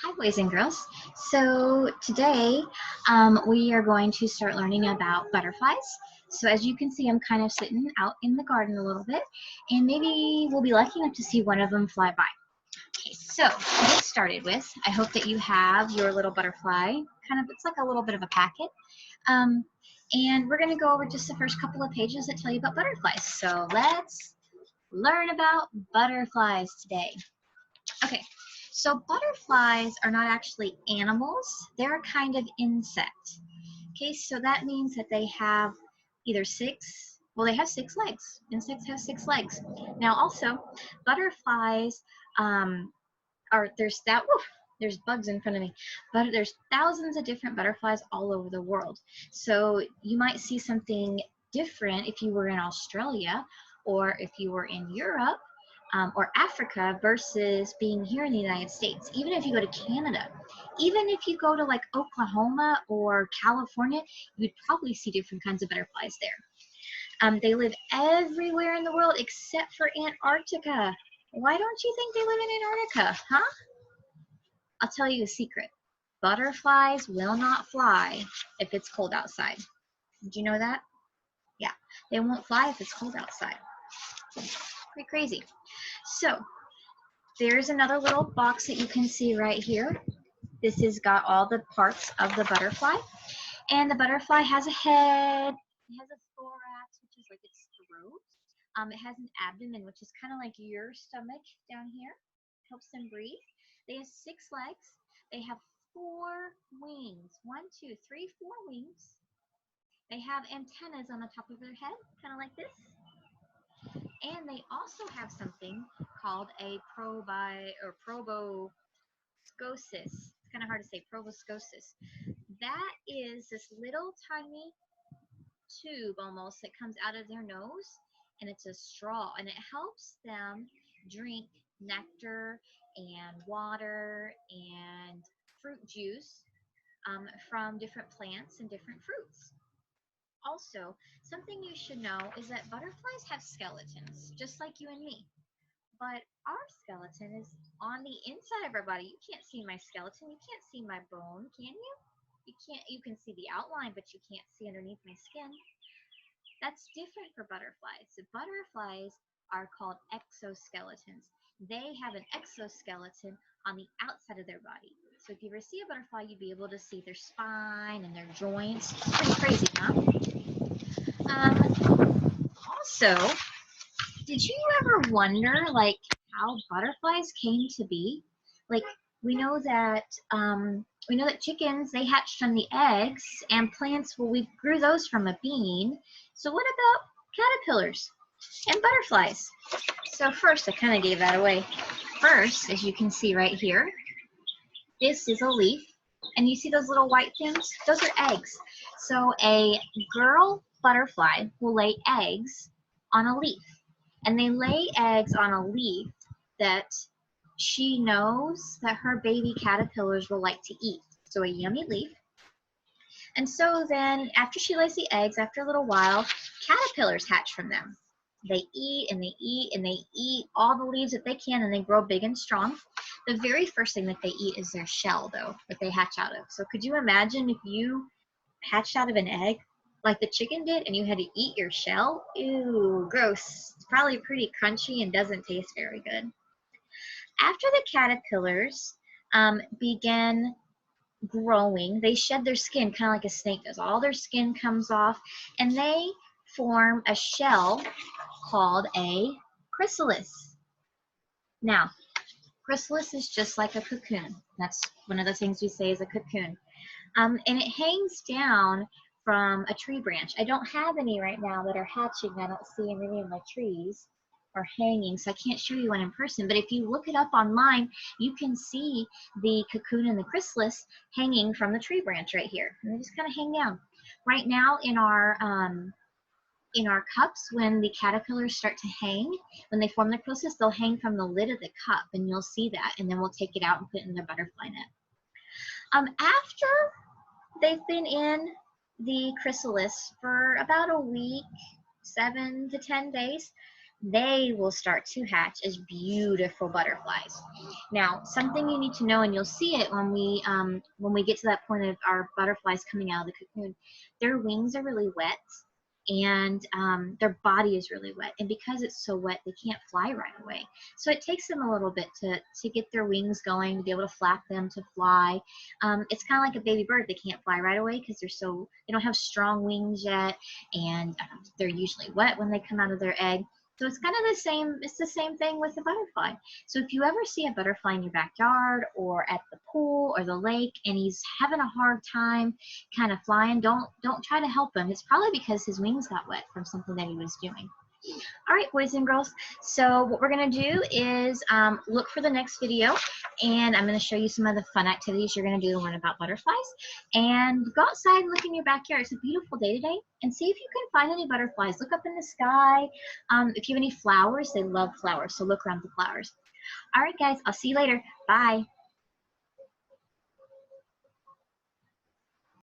Hi, boys and girls. So today we are going to start learning about butterflies. So as you can see, I'm kind of sitting out in the garden a little bit, and maybe we'll be lucky enough to see one of them fly by. Okay, so to get started with, I hope that you have your little butterfly. It's like a little bit of a packet. Um, and we're going to go over just the first couple of pages that tell you about butterflies. So let's learn about butterflies today. Okay, so butterflies are not actually animals, they're a kind of insect. Okay, so that means that they have either they have 6 legs. Insects have 6 legs. Now also, butterflies there's bugs in front of me, but there's thousands of different butterflies all over the world. So you might see something different if you were in Australia or if you were in Europe or Africa versus being here in the United States. Even if you go to Canada, even if you go to like Oklahoma or California, you'd probably see different kinds of butterflies there. They live everywhere in the world except for Antarctica. Why don't you think they live in Antarctica, huh? I'll tell you a secret. Butterflies will not fly if it's cold outside. Did you know that? Yeah, they won't fly if it's cold outside. Pretty crazy. So there's another little box that you can see right here. This has got all the parts of the butterfly. And the butterfly has a head, it has a thorax, which is like its throat. It has an abdomen, which is kind of like your stomach down here. Helps them breathe. They have 6 legs. They have 4 wings. 1, 2, 3, 4 wings. They have antennas on the top of their head, kind of like this. And they also have something called a proboscis. It's kind of hard to say, proboscis. That is this little tiny tube almost that comes out of their nose, and it's a straw, and it helps them drink nectar and water and fruit juice from different plants and different fruits. Also, something you should know is that butterflies have skeletons, just like you and me. But our skeleton is on the inside of our body. You can't see my skeleton. You can't see my bone, can you? You can see the outline, but you can't see underneath my skin. That's different for butterflies. The butterflies are called exoskeletons. They have an exoskeleton on the outside of their body. So if you ever see a butterfly, you'd be able to see their spine and their joints. Pretty crazy, huh? Also, did you ever wonder, like, how butterflies came to be? Like, we know that chickens, they hatch from the eggs, and plants, well, we grew those from a bean. So what about caterpillars and butterflies? So first, I kind of gave that away. First, as you can see right here, this is a leaf, and you see those little white things? Those are eggs. So a girl butterfly will lay eggs on a leaf, and they lay eggs on a leaf that she knows that her baby caterpillars will like to eat. So a yummy leaf. And so then after she lays the eggs, after a little while, caterpillars hatch from them. They eat and they eat and they eat all the leaves that they can, and they grow big and strong. The very first thing that they eat is their shell, though, that they hatch out of. So could you imagine if you hatched out of an egg like the chicken did and you had to eat your shell? Ew, gross. It's probably pretty crunchy and doesn't taste very good. After the caterpillars begin growing, they shed their skin kind of like a snake does. All their skin comes off, and they form a shell called a chrysalis. Now, chrysalis is just like a cocoon. That's one of the things we say is a cocoon. And it hangs down from a tree branch. I don't have any right now that are hatching. I don't see any of my trees are hanging, so I can't show you one in person. But if you look it up online, you can see the cocoon and the chrysalis hanging from the tree branch right here. And they just kind of hang down. Right now in our cups, when the caterpillars start to hang, when they form the chrysalis, they'll hang from the lid of the cup, and you'll see that. And then we'll take it out and put it in the butterfly net. After they've been in the chrysalis for about a week, 7 to 10 days, they will start to hatch as beautiful butterflies. Now, something you need to know, and you'll see it when we get to that point of our butterflies coming out of the cocoon, their wings are really wet, and their body is really wet, and because it's so wet, they can't fly right away. So it takes them a little bit to get their wings going, to be able to flap them to fly. It's kind of like a baby bird. They can't fly right away because they don't have strong wings yet, and they're usually wet when they come out of their egg. So it's kind of the same. It's the same thing with the butterfly. So if you ever see a butterfly in your backyard or at the pool or the lake, and he's having a hard time kind of flying, don't try to help him. It's probably because his wings got wet from something that he was doing. All right, boys and girls. So what we're going to do is look for the next video, and I'm going to show you some of the fun activities you're going to do to learn about butterflies. And go outside and look in your backyard. It's a beautiful day today, and see if you can find any butterflies. Look up in the sky. If you have any flowers, they love flowers, so look around the flowers. All right, guys, I'll see you later. Bye.